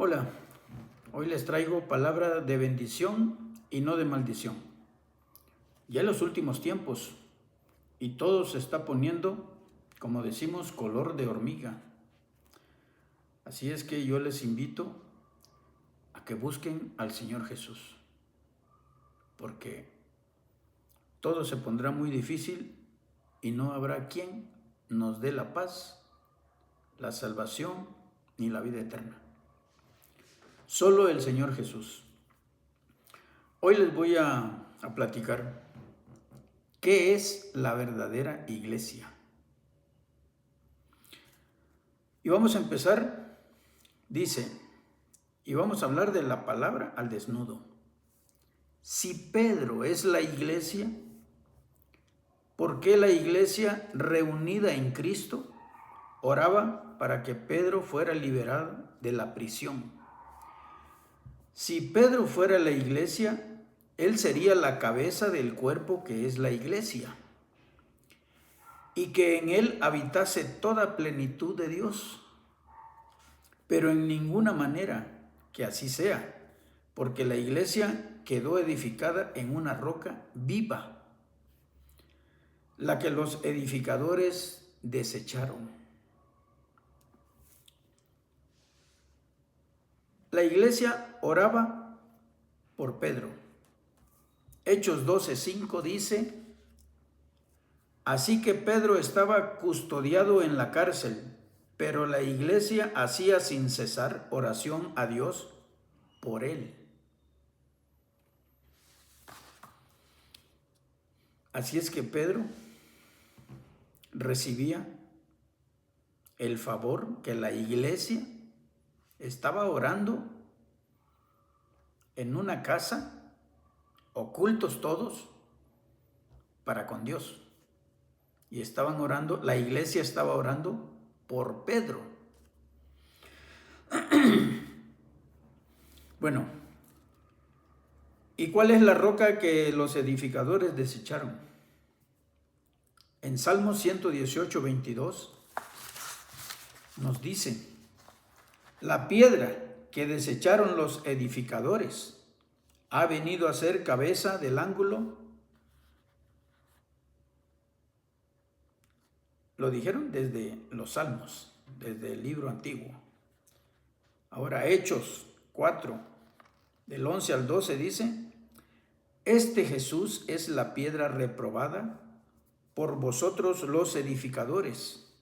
Hola, hoy les traigo palabra de bendición y no de maldición. Ya en los últimos tiempos y todo se está poniendo, como decimos, color de hormiga. Así es que yo les invito a que busquen al Señor Jesús, porque todo se pondrá muy difícil y no habrá quien nos dé la paz, la salvación ni la vida eterna. Solo el Señor Jesús. Hoy les voy a platicar qué es la verdadera iglesia. Y vamos a empezar, dice, y vamos a hablar de la palabra al desnudo. Si Pedro es la iglesia, ¿por qué la iglesia reunida en Cristo oraba para que Pedro fuera liberado de la prisión? Si Pedro fuera la iglesia, él sería la cabeza del cuerpo que es la iglesia, y que en él habitase toda plenitud de Dios. Pero en ninguna manera que así sea, porque la iglesia quedó edificada en una roca viva, la que los edificadores desecharon. La iglesia oraba por Pedro. Hechos 12:5 dice: así que Pedro estaba custodiado en la cárcel, pero la iglesia hacía sin cesar oración a Dios por él. Así es que Pedro recibía el favor que la iglesia estaba orando en una casa, ocultos todos, para con Dios. Y estaban orando, la iglesia estaba orando por Pedro. Bueno, ¿y cuál es la roca que los edificadores desecharon? En Salmo 118:22 nos dice: la piedra que desecharon los edificadores ha venido a ser cabeza del ángulo. Lo dijeron desde los Salmos, desde el libro antiguo. Ahora Hechos 4, del 11 al 12 dice: este Jesús es la piedra reprobada por vosotros los edificadores,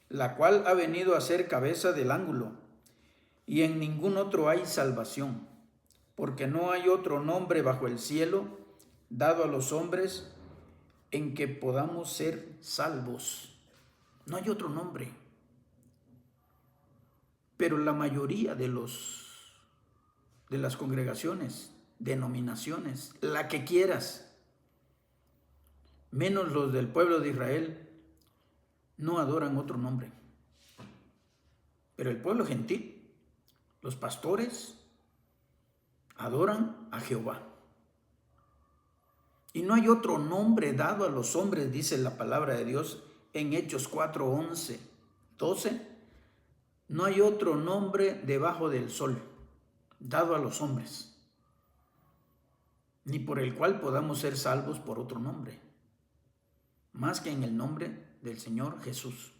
la cual ha venido a ser cabeza del ángulo, y en ningún otro hay salvación, porque no hay otro nombre bajo el cielo dado a los hombres en que podamos ser salvos. No hay otro nombre. Pero la mayoría de las congregaciones, denominaciones, la que quieras, menos los del pueblo de Israel, no adoran otro nombre. Pero el pueblo gentil, los pastores, adoran a Jehová. Y no hay otro nombre dado a los hombres, dice la palabra de Dios en Hechos 4, 11, 12. No hay otro nombre debajo del sol dado a los hombres, ni por el cual podamos ser salvos por otro nombre, más que en el nombre del Señor Jesús.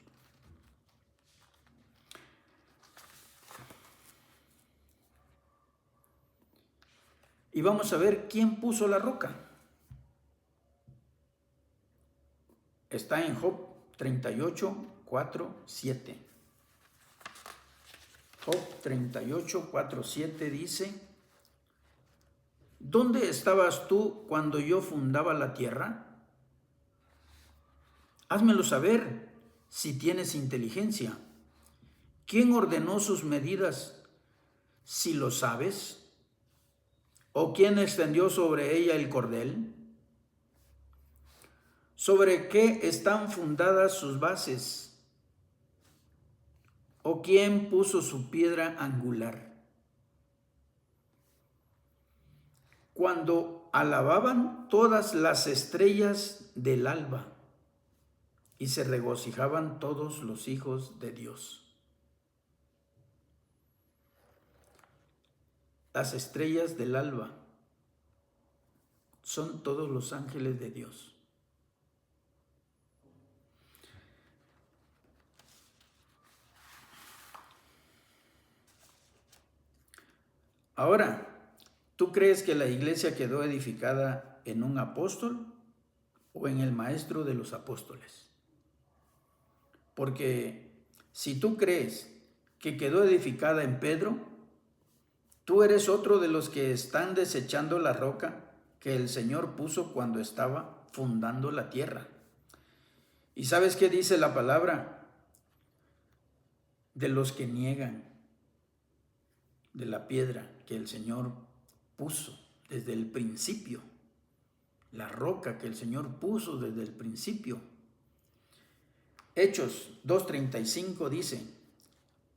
Y vamos a ver quién puso la roca. Está en Job 38, 4, 7. Job 38, 4, 7 dice: ¿dónde estabas tú cuando yo fundaba la tierra? Házmelo saber si tienes inteligencia. ¿Quién ordenó sus medidas, si lo sabes? ¿O quién extendió sobre ella el cordel? ¿Sobre qué están fundadas sus bases? ¿O quién puso su piedra angular? Cuando alababan todas las estrellas del alba y se regocijaban todos los hijos de Dios. las estrellas del alba, son todos los ángeles de Dios. Ahora, ¿tú crees que la iglesia quedó edificada en un apóstol o en el maestro de los apóstoles? Porque si tú crees que quedó edificada en Pedro, tú eres otro de los que están desechando la roca que el Señor puso cuando estaba fundando la tierra. ¿Y sabes qué dice la palabra? De los que niegan de la piedra que el Señor puso desde el principio, la roca que el Señor puso desde el principio. Hechos 2:35 dice: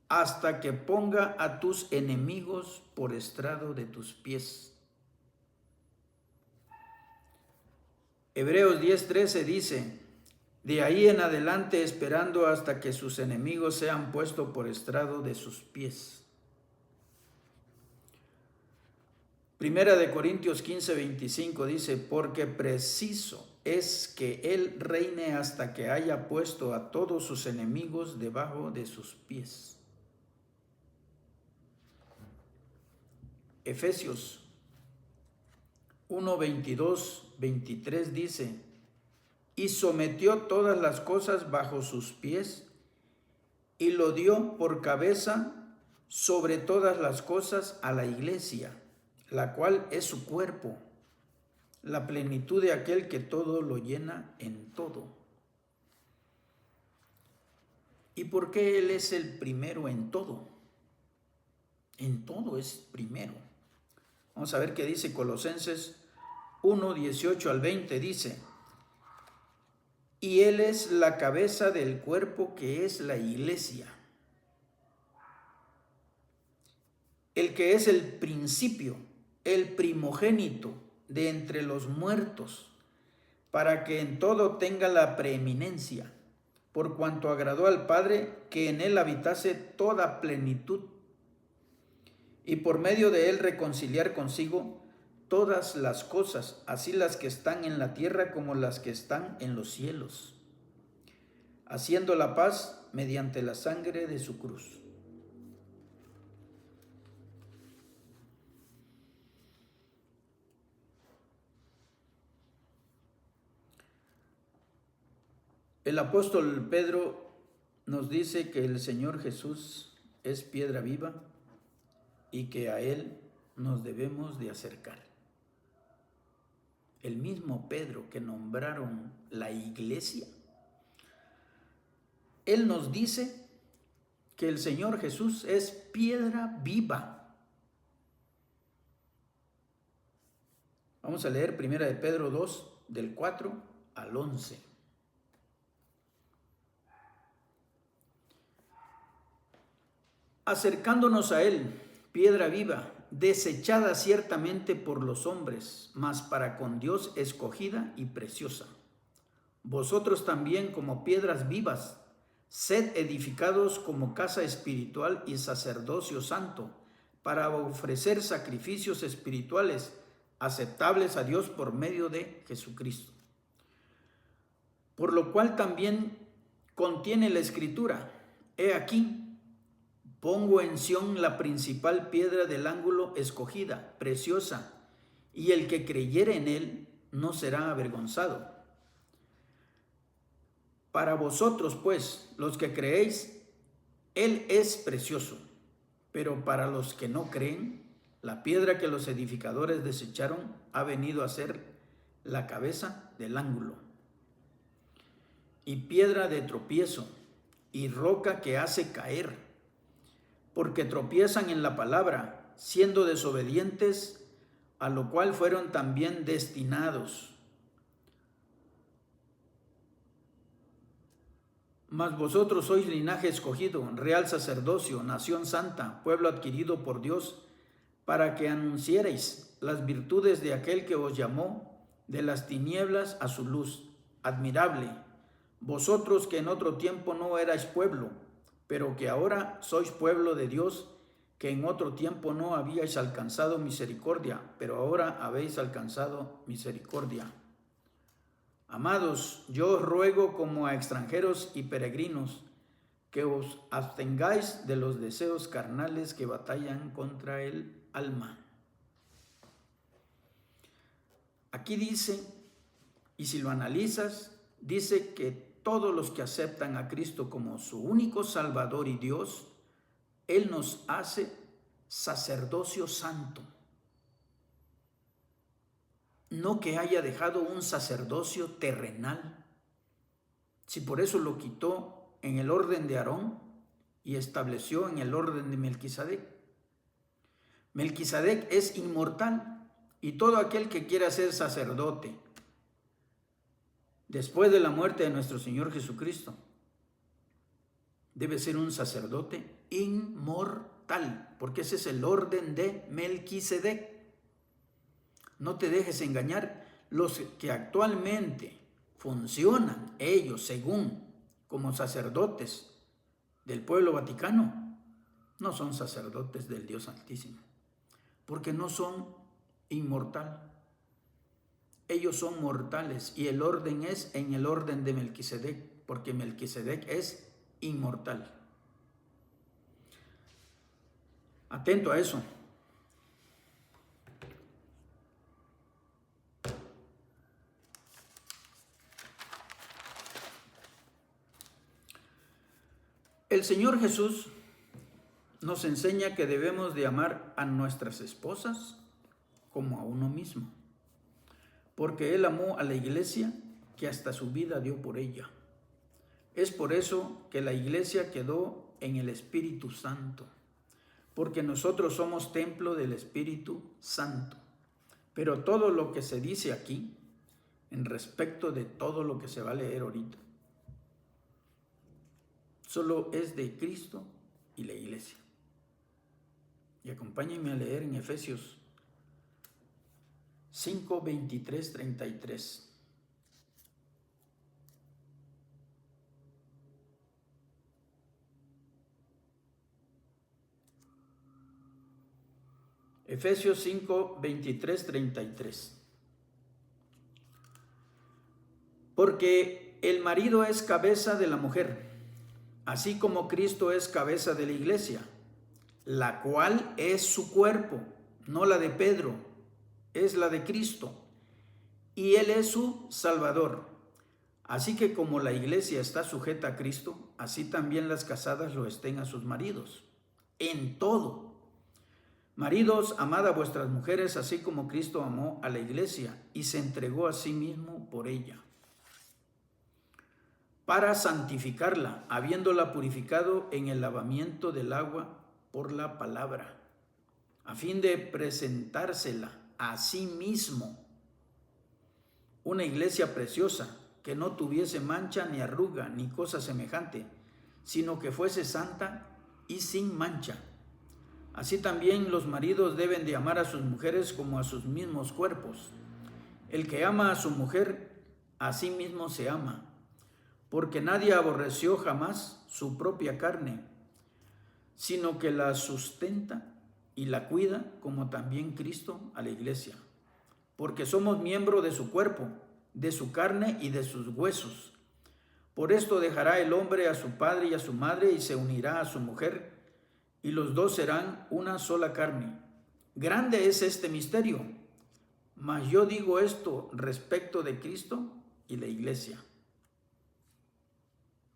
hasta que ponga a tus enemigos por estrado de tus pies. Hebreos 10:13 dice: de ahí en adelante esperando hasta que sus enemigos sean puestos por estrado de sus pies. Primera de Corintios 15:25 dice: porque preciso es que Él reine hasta que haya puesto a todos sus enemigos debajo de sus pies. Efesios 1:22-23 dice: y sometió todas las cosas bajo sus pies, y lo dio por cabeza sobre todas las cosas a la iglesia, la cual es su cuerpo, la plenitud de aquel que todo lo llena en todo. ¿Y por qué Él es el primero en todo? En todo es primero. Vamos a ver qué dice Colosenses 1:18-20, dice: y Él es la cabeza del cuerpo que es la iglesia, el que es el principio, el primogénito de entre los muertos, para que en todo tenga la preeminencia, por cuanto agradó al Padre que en Él habitase toda plenitud, y por medio de Él reconciliar consigo todas las cosas, así las que están en la tierra como las que están en los cielos, haciendo la paz mediante la sangre de su cruz. El apóstol Pedro nos dice que el Señor Jesús es piedra viva y que a Él nos debemos de acercar. El mismo Pedro que nombraron la iglesia, Él nos dice que el Señor Jesús es piedra viva. Vamos a leer 1 de Pedro 2, del 4 al 11. Acercándonos a Él, piedra viva, desechada ciertamente por los hombres, mas para con Dios escogida y preciosa. Vosotros también, como piedras vivas, sed edificados como casa espiritual y sacerdocio santo, para ofrecer sacrificios espirituales aceptables a Dios por medio de Jesucristo. Por lo cual también contiene la Escritura: he aquí, pongo en Sión la principal piedra del ángulo escogida, preciosa, y el que creyere en Él no será avergonzado. Para vosotros, pues, los que creéis, Él es precioso, pero para los que no creen, la piedra que los edificadores desecharon ha venido a ser la cabeza del ángulo, y piedra de tropiezo, y roca que hace caer, porque tropiezan en la palabra, siendo desobedientes, a lo cual fueron también destinados. Mas vosotros sois linaje escogido, real sacerdocio, nación santa, pueblo adquirido por Dios, para que anunciareis las virtudes de aquel que os llamó de las tinieblas a su luz admirable. Vosotros que en otro tiempo no erais pueblo, pero que ahora sois pueblo de Dios, que en otro tiempo no habíais alcanzado misericordia, pero ahora habéis alcanzado misericordia. Amados, yo os ruego como a extranjeros y peregrinos, que os abstengáis de los deseos carnales que batallan contra el alma. Aquí dice, y si lo analizas, dice que todos los que aceptan a Cristo como su único Salvador y Dios, Él nos hace sacerdocio santo. No que haya dejado un sacerdocio terrenal. Si por eso lo quitó en el orden de Aarón y estableció en el orden de Melquisedec. Melquisedec es inmortal y todo aquel que quiera ser sacerdote después de la muerte de nuestro Señor Jesucristo debe ser un sacerdote inmortal, porque ese es el orden de Melquisedec. No te dejes engañar. Los que actualmente funcionan, ellos según como sacerdotes del pueblo vaticano, no son sacerdotes del Dios Altísimo, porque no son inmortal. Ellos son mortales y el orden es en el orden de Melquisedec, porque Melquisedec es inmortal. Atento a eso. El Señor Jesús nos enseña que debemos de amar a nuestras esposas como a uno mismo, porque Él amó a la iglesia que hasta su vida dio por ella. Es por eso que la iglesia quedó en el Espíritu Santo, porque nosotros somos templo del Espíritu Santo. Pero todo lo que se dice aquí, en respecto de todo lo que se va a leer ahorita, solo es de Cristo y la iglesia. Y acompáñenme a leer en Efesios 5, 23, 33. Efesios 5, 23, 33. Porque el marido es cabeza de la mujer, así como Cristo es cabeza de la iglesia, la cual es su cuerpo, no la de Pedro, es la de Cristo, y Él es su Salvador. Así que como la iglesia está sujeta a Cristo, así también las casadas lo estén a sus maridos, en todo. Maridos, amad a vuestras mujeres, así como Cristo amó a la iglesia y se entregó a sí mismo por ella, para santificarla, habiéndola purificado en el lavamiento del agua por la palabra, a fin de presentársela a sí mismo, una iglesia preciosa, que no tuviese mancha ni arruga ni cosa semejante, sino que fuese santa y sin mancha. Así también los maridos deben de amar a sus mujeres como a sus mismos cuerpos. El que ama a su mujer, a sí mismo se ama, porque nadie aborreció jamás su propia carne, sino que la sustenta y la cuida, como también Cristo a la iglesia, porque somos miembros de su cuerpo, de su carne y de sus huesos. Por esto dejará el hombre a su padre y a su madre y se unirá a su mujer, y los dos serán una sola carne. Grande es este misterio, mas yo digo esto respecto de Cristo y la iglesia.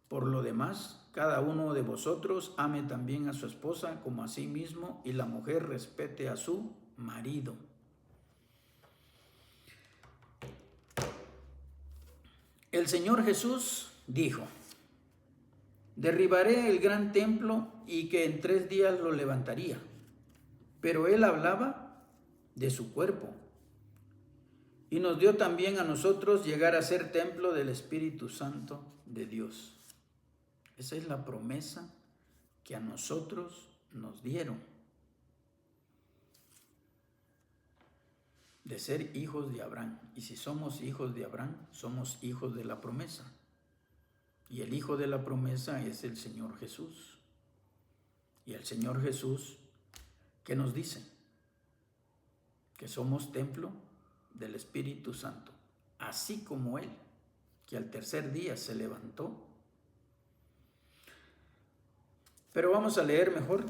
Por lo demás, cada uno de vosotros ame también a su esposa como a sí mismo, y la mujer respete a su marido. El Señor Jesús dijo: derribaré el gran templo y que en 3 días lo levantaría. Pero Él hablaba de su cuerpo y nos dio también a nosotros llegar a ser templo del Espíritu Santo de Dios. Esa es la promesa que a nosotros nos dieron, de ser hijos de Abraham. Y si somos hijos de Abraham, somos hijos de la promesa. Y el hijo de la promesa es el Señor Jesús. Y el Señor Jesús ¿Qué nos dice? Que somos templo del Espíritu Santo, así como Él, que al tercer día se levantó. Pero vamos a leer mejor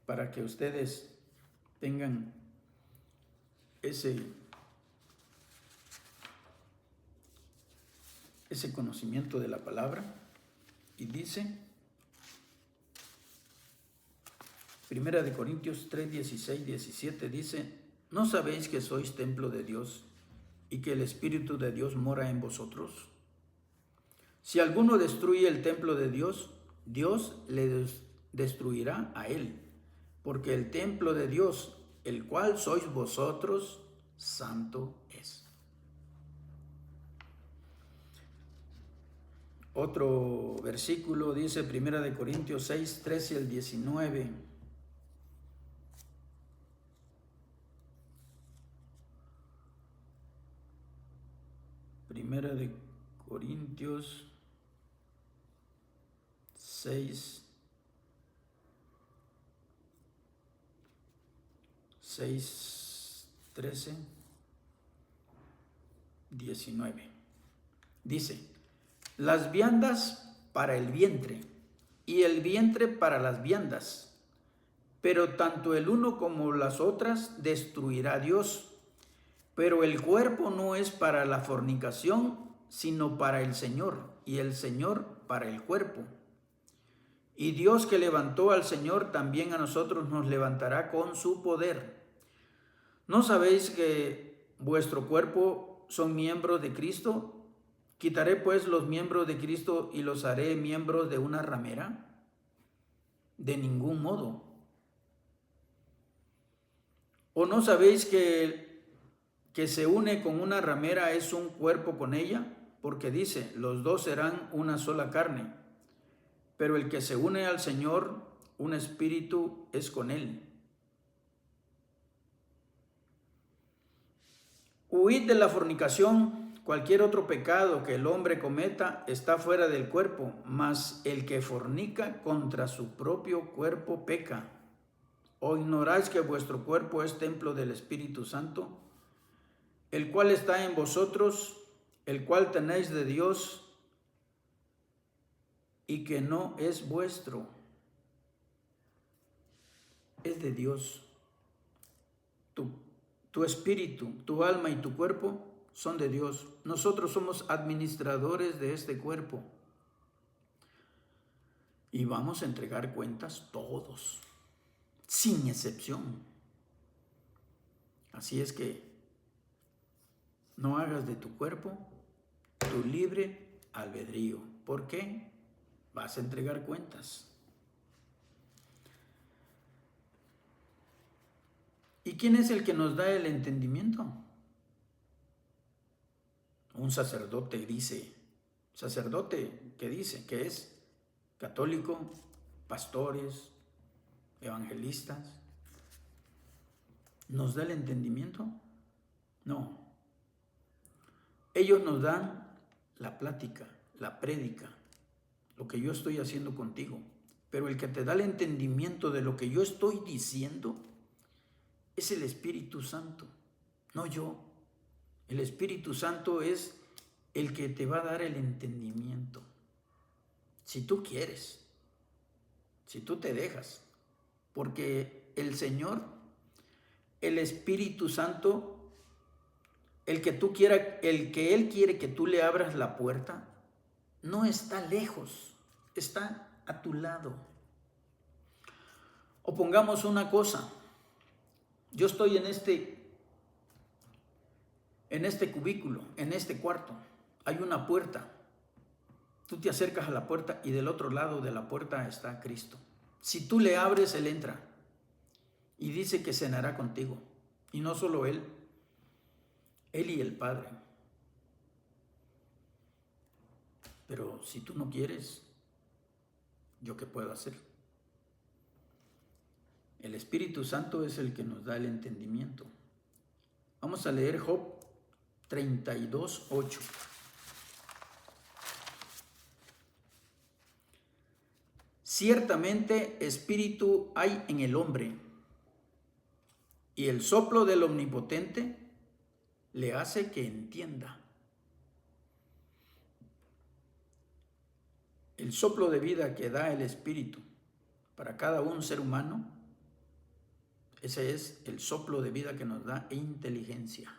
para que ustedes tengan ese conocimiento de la palabra. Y dice, 1 Corintios 3, 16, 17, dice, ¿no sabéis que sois templo de Dios y que el Espíritu de Dios mora en vosotros? Si alguno destruye el templo de Dios, Dios le destruirá a él, porque el templo de Dios, el cual sois vosotros, santo es. Otro versículo dice 1 Corintios 6, 13 al 19. Primera de Corintios 6, 13, 19. Dice, las viandas para el vientre y el vientre para las viandas, pero tanto el uno como las otras destruirá Dios. Pero el cuerpo no es para la fornicación, sino para el Señor, y el Señor para el cuerpo. Y Dios que levantó al Señor, también a nosotros nos levantará con su poder. ¿No sabéis que vuestro cuerpo son miembros de Cristo? ¿Quitaré pues los miembros de Cristo y los haré miembros de una ramera? De ningún modo. ¿O no sabéis que se une con una ramera es un cuerpo con ella? Porque dice, los dos serán una sola carne. Pero el que se une al Señor, un espíritu es con él. Huid de la fornicación. Cualquier otro pecado que el hombre cometa está fuera del cuerpo, mas el que fornica contra su propio cuerpo peca. ¿O ignoráis que vuestro cuerpo es templo del Espíritu Santo, el cual está en vosotros, el cual tenéis de Dios, y que no es vuestro? Es de Dios. Tu espíritu, tu alma y tu cuerpo son de Dios. Nosotros somos administradores de este cuerpo. Y vamos a entregar cuentas todos, sin excepción. Así es que no hagas de tu cuerpo tu libre albedrío. ¿Por qué? Vas a entregar cuentas. ¿Y quién es el que nos da el entendimiento? Un sacerdote dice, ¿qué dice? Que es católico, pastores, evangelistas. ¿Nos da el entendimiento? No. Ellos nos dan la plática, la prédica, lo que yo estoy haciendo contigo. Pero el que te da el entendimiento de lo que yo estoy diciendo es el Espíritu Santo, no yo. El Espíritu Santo es el que te va a dar el entendimiento. Si tú quieres, si tú te dejas, porque el Señor, el Espíritu Santo, el que Él quiere que tú le abras la puerta, no está lejos, está a tu lado. O pongamos una cosa, yo estoy en este cubículo, en este cuarto, hay una puerta. Tú te acercas a la puerta y del otro lado de la puerta está Cristo. Si tú le abres, Él entra y dice que cenará contigo. Y no solo Él y el Padre. Pero si tú no quieres, ¿yo qué puedo hacer? El Espíritu Santo es el que nos da el entendimiento. Vamos a leer Job 32:8. Ciertamente espíritu hay en el hombre, y el soplo del Omnipotente le hace que entienda. El soplo de vida que da el Espíritu para cada un ser humano, ese es el soplo de vida que nos da inteligencia.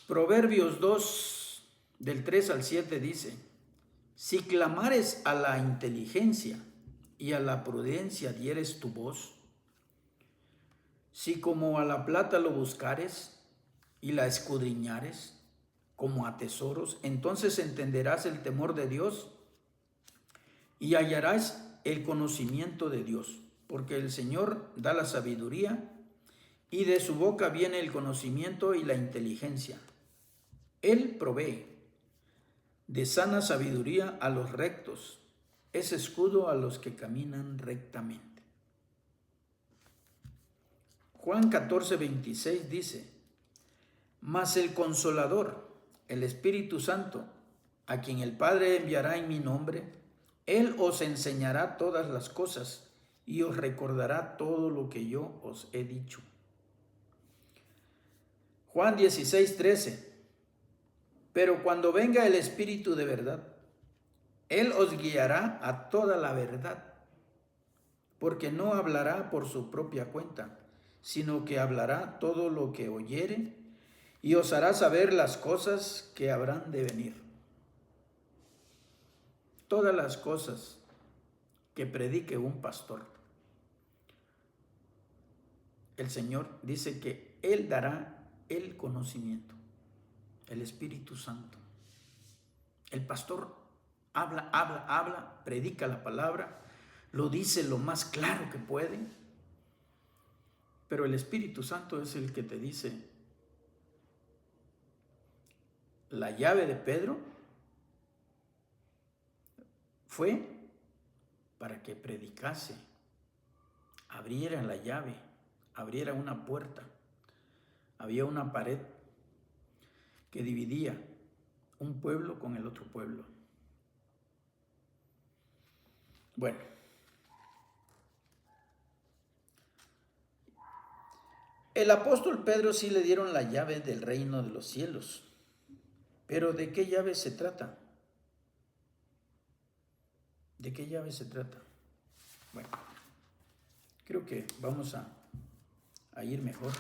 Proverbios 2, del 3 al 7 dice: si clamares a la inteligencia y a la prudencia dieres tu voz, si como a la plata lo buscares y la escudriñares como a tesoros, entonces entenderás el temor de Dios y hallarás el conocimiento de Dios, porque el Señor da la sabiduría y de su boca viene el conocimiento y la inteligencia. Él provee de sana sabiduría a los rectos, es escudo a los que caminan rectamente. Juan 14, 26 dice: mas el Consolador, el Espíritu Santo, a quien el Padre enviará en mi nombre, Él os enseñará todas las cosas y os recordará todo lo que yo os he dicho. Juan 16, 13. Pero cuando venga el Espíritu de verdad, Él os guiará a toda la verdad, porque no hablará por su propia cuenta, sino que hablará todo lo que oyere y os hará saber las cosas que habrán de venir. Todas las cosas que predique un pastor, el Señor dice que Él dará el conocimiento, el Espíritu Santo. El pastor habla, predica la palabra, lo dice lo más claro que puede, pero el Espíritu Santo es el que te dice: la llave de Pedro fue para que predicase, abriera la llave, abriera una puerta. Había una pared que dividía un pueblo con el otro pueblo. Bueno, el apóstol Pedro sí le dieron la llave del reino de los cielos, pero ¿de qué llave se trata? ¿De qué llave se trata? Bueno, creo que vamos a ir mejor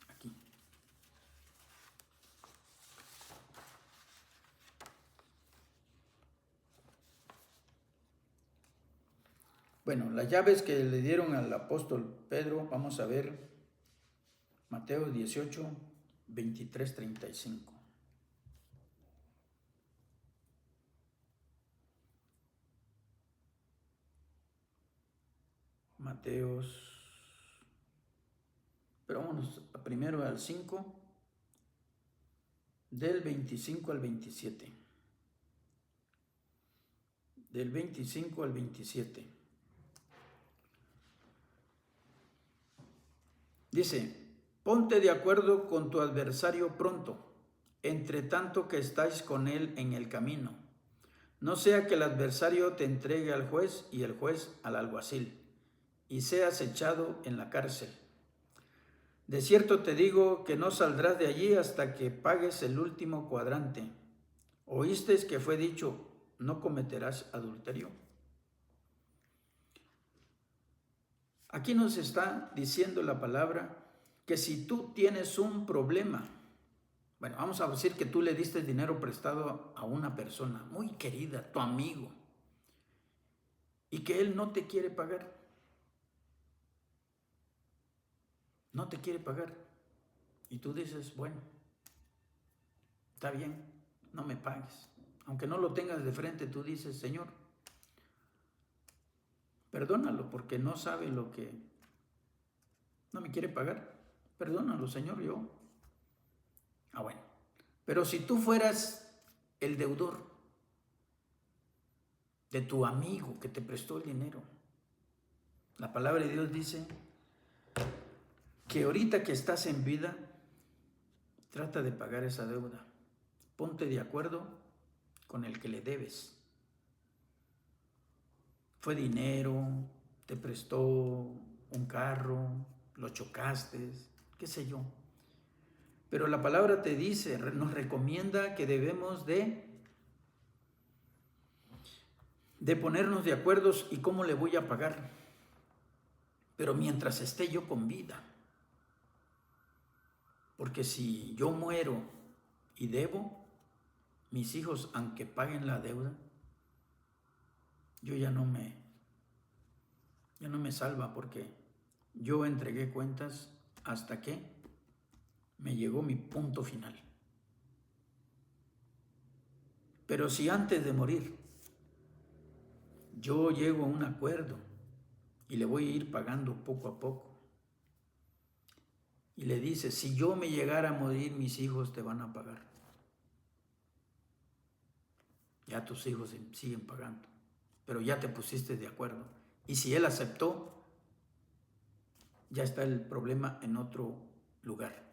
aquí. Bueno, las llaves que le dieron al apóstol Pedro, vamos a ver Mateo 18, 23, 35. Mateos, pero vámonos primero al 5, del 25 al 27. Del 25 al 27. Dice: ponte de acuerdo con tu adversario pronto, entre tanto que estáis con él en el camino. No sea que el adversario te entregue al juez y el juez al alguacil, y seas echado en la cárcel. De cierto te digo que no saldrás de allí hasta que pagues el último cuadrante. ¿Oísteis que fue dicho: no cometerás adulterio? Aquí nos está diciendo la palabra que si tú tienes un problema, bueno, vamos a decir que tú le diste dinero prestado a una persona muy querida, tu amigo, y que él no te quiere pagar. No te quiere pagar. Y tú dices: bueno, está bien, no me pagues. Aunque no lo tengas de frente, tú dices: Señor, perdónalo porque no sabe lo que... no me quiere pagar. Perdónalo, Señor, yo. Ah, bueno. Pero si tú fueras el deudor de tu amigo que te prestó el dinero, la palabra de Dios dice que ahorita que estás en vida, trata de pagar esa deuda. Ponte de acuerdo con el que le debes. fue dinero, te prestó un carro, lo chocaste, qué sé yo. Pero la palabra te dice, nos recomienda que debemos de ponernos de acuerdo y cómo le voy a pagar. Pero mientras esté yo con vida. Porque si yo muero y debo, mis hijos, aunque paguen la deuda, yo ya no me salva, porque yo entregué cuentas hasta que me llegó mi punto final. Pero si antes de morir yo llego a un acuerdo y le voy a ir pagando poco a poco, y le dice, si yo me llegara a morir, mis hijos te van a pagar. Ya tus hijos siguen pagando, pero ya te pusiste de acuerdo. Y si él aceptó, ya está el problema en otro lugar.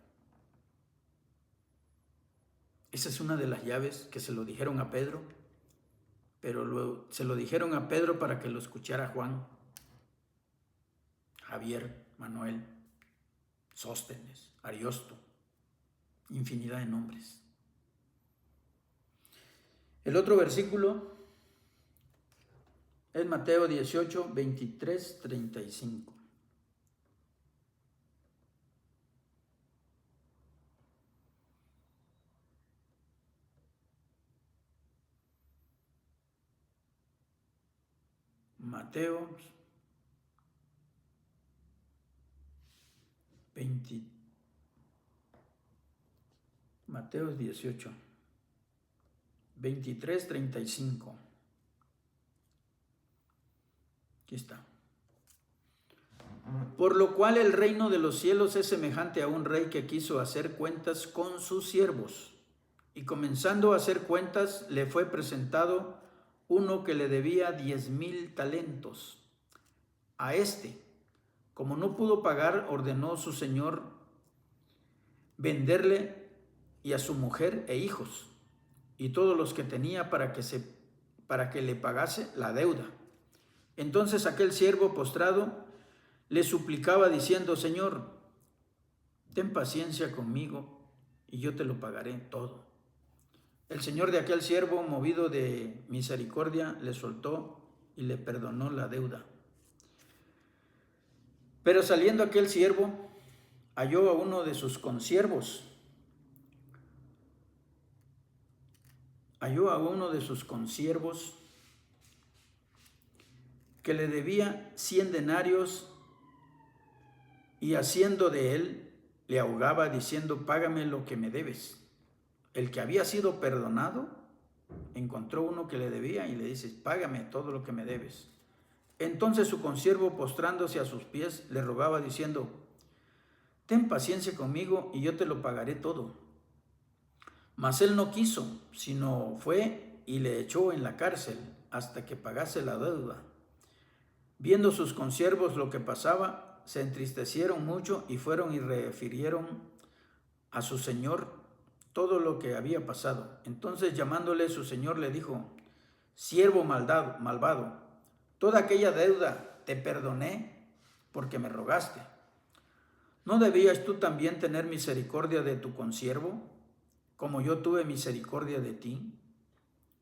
Esa es una de las llaves que se lo dijeron a Pedro, pero luego se lo dijeron a Pedro para que lo escuchara Juan, Javier, Manuel, Sóstenes, Ariosto, infinidad de nombres. El otro versículo es Mateo 18, 23, 35. Mateo 18, 23, 35. Aquí está. Por lo cual el reino de los cielos es semejante a un rey que quiso hacer cuentas con sus siervos. Y comenzando a hacer cuentas, le fue presentado uno que le debía 10,000 talentos. A este, como no pudo pagar, ordenó su señor venderle y a su mujer e hijos y todos los que tenía para que le pagase la deuda. Entonces aquel siervo postrado le suplicaba diciendo, Señor, ten paciencia conmigo y yo te lo pagaré todo. El señor de aquel siervo, movido de misericordia, le soltó y le perdonó la deuda. Pero saliendo aquel siervo, halló a uno de sus consiervos. Que le debía 100 denarios y haciendo de él, le ahogaba diciendo, págame lo que me debes. El que había sido perdonado encontró uno que le debía y le dice, págame todo lo que me debes. Entonces su consiervo, postrándose a sus pies, le rogaba diciendo, ten paciencia conmigo y yo te lo pagaré todo. Mas él no quiso, sino fue y le echó en la cárcel hasta que pagase la deuda. Viendo sus consiervos lo que pasaba, se entristecieron mucho y fueron y refirieron a su señor todo lo que había pasado. Entonces llamándole su señor le dijo, siervo malvado, toda aquella deuda te perdoné porque me rogaste. ¿No debías tú también tener misericordia de tu consiervo, como yo tuve misericordia de ti?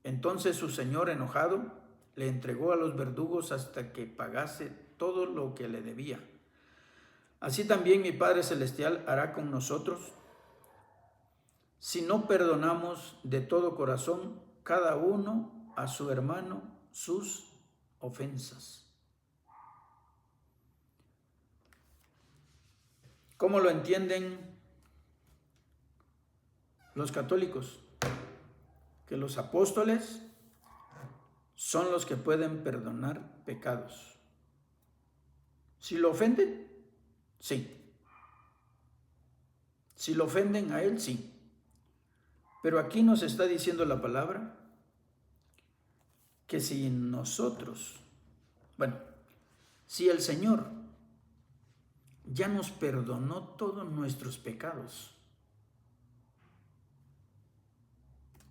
Entonces su señor, enojado, le entregó a los verdugos hasta que pagase todo lo que le debía. Así también mi Padre Celestial hará con nosotros, si no perdonamos de todo corazón cada uno a su hermano sus ofensas. ¿Cómo lo entienden los católicos? Que los apóstoles son los que pueden perdonar pecados. Si lo ofenden, sí. Si lo ofenden a él, sí. Pero aquí nos está diciendo la palabra que si si el Señor ya nos perdonó todos nuestros pecados,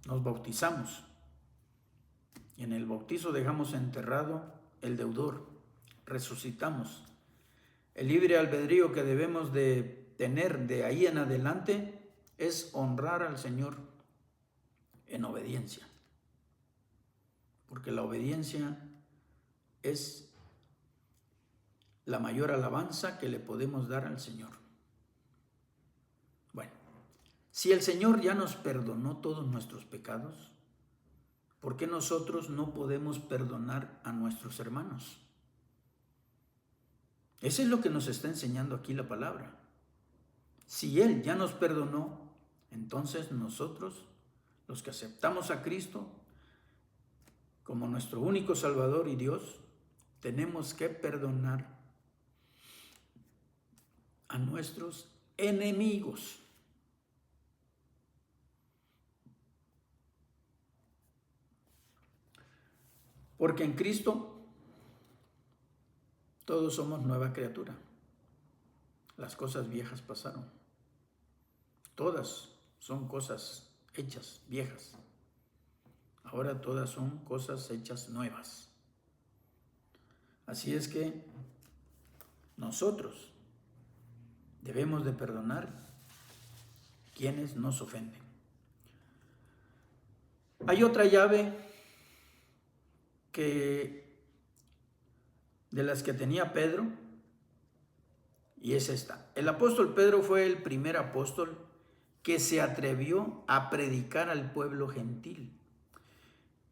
nos bautizamos y en el bautizo dejamos enterrado el deudor, resucitamos. El libre albedrío que debemos de tener de ahí en adelante es honrar al Señor en obediencia, porque la obediencia es la mayor alabanza que le podemos dar al Señor. Bueno, si el Señor ya nos perdonó todos nuestros pecados, ¿por qué nosotros no podemos perdonar a nuestros hermanos? Eso es lo que nos está enseñando aquí la palabra. Si Él ya nos perdonó, entonces nosotros, los que aceptamos a Cristo como nuestro único Salvador y Dios, tenemos que perdonar a nuestros enemigos. Porque en Cristo todos somos nueva criatura. Las cosas viejas pasaron. Todas son cosas hechas viejas. Ahora todas son cosas hechas nuevas. Así es que nosotros debemos de perdonar quienes nos ofenden. Hay otra llave de las que tenía Pedro, y es esta. El apóstol Pedro fue el primer apóstol que se atrevió a predicar al pueblo gentil.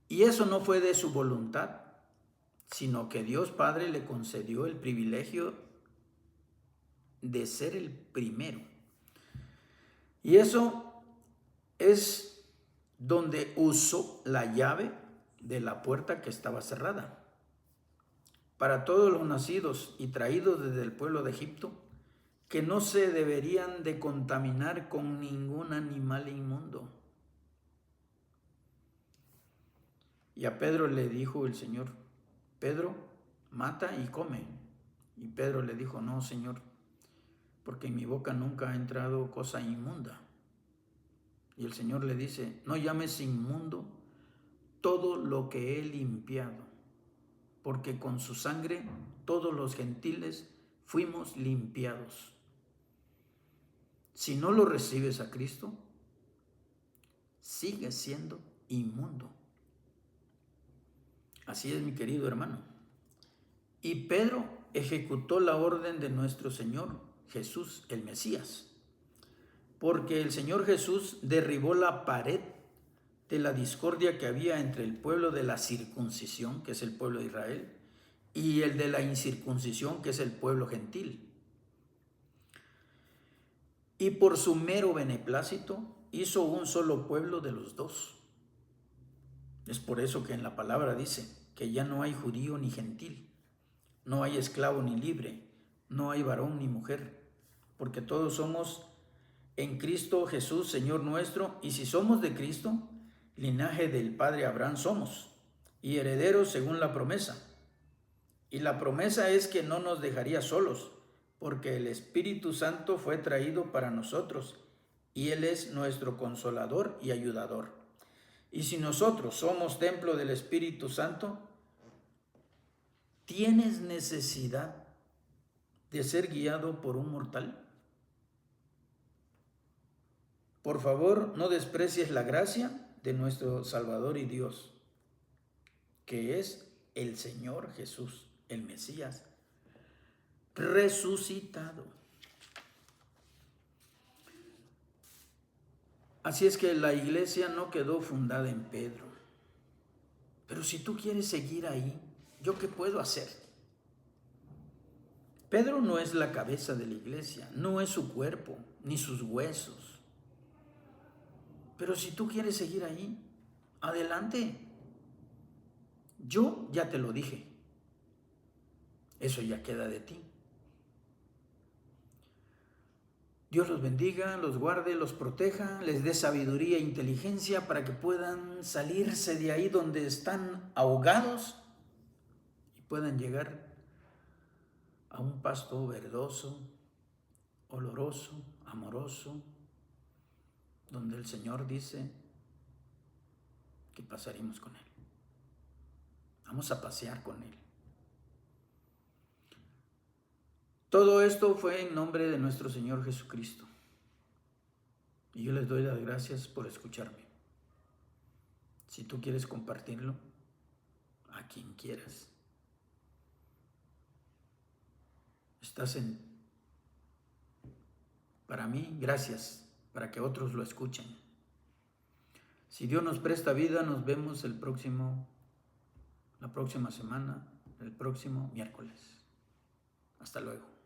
Y eso no fue de su voluntad, sino que Dios Padre le concedió el privilegio de ser el primero. Y eso es donde usó la llave de la puerta que estaba cerrada. Para todos los nacidos y traídos desde el pueblo de Egipto, que no se deberían de contaminar con ningún animal inmundo. Y a Pedro le dijo el Señor: Pedro, mata y come. Y Pedro le dijo: no, Señor, porque en mi boca nunca ha entrado cosa inmunda. Y el Señor le dice: no llames inmundo todo lo que he limpiado, porque con su sangre todos los gentiles fuimos limpiados. Si no lo recibes a Cristo, sigues siendo inmundo. Así es, mi querido hermano. Y Pedro ejecutó la orden de nuestro Señor Jesús, el Mesías, porque el Señor Jesús derribó la pared de la discordia que había entre el pueblo de la circuncisión, que es el pueblo de Israel, y el de la incircuncisión, que es el pueblo gentil. Y por su mero beneplácito hizo un solo pueblo de los dos. Es por eso que en la palabra dice que ya no hay judío ni gentil, no hay esclavo ni libre, no hay varón ni mujer, porque todos somos en Cristo Jesús, Señor nuestro, y si somos de Cristo, linaje del Padre Abraham somos, y herederos según la promesa. Y la promesa es que no nos dejaría solos, porque el Espíritu Santo fue traído para nosotros, y Él es nuestro consolador y ayudador. Y si nosotros somos templo del Espíritu Santo, ¿tienes necesidad de ser guiado por un mortal? Por favor, no desprecies la gracia de nuestro Salvador y Dios, que es el Señor Jesús, el Mesías, resucitado. Así es que la iglesia no quedó fundada en Pedro. Pero si tú quieres seguir ahí, ¿yo qué puedo hacer? Pedro no es la cabeza de la iglesia, no es su cuerpo, ni sus huesos. Pero si tú quieres seguir ahí, adelante. Yo ya te lo dije. Eso ya queda de ti. Dios los bendiga, los guarde, los proteja, les dé sabiduría e inteligencia para que puedan salirse de ahí donde están ahogados y puedan llegar a un pasto verdoso, oloroso, amoroso, donde el Señor dice que pasaremos con Él. Vamos a pasear con Él. Todo esto fue en nombre de nuestro Señor Jesucristo. Y yo les doy las gracias por escucharme. Si tú quieres compartirlo, a quien quieras. Para mí, gracias, para que otros lo escuchen. Si Dios nos presta vida, nos vemos la próxima semana, el próximo miércoles. Hasta luego.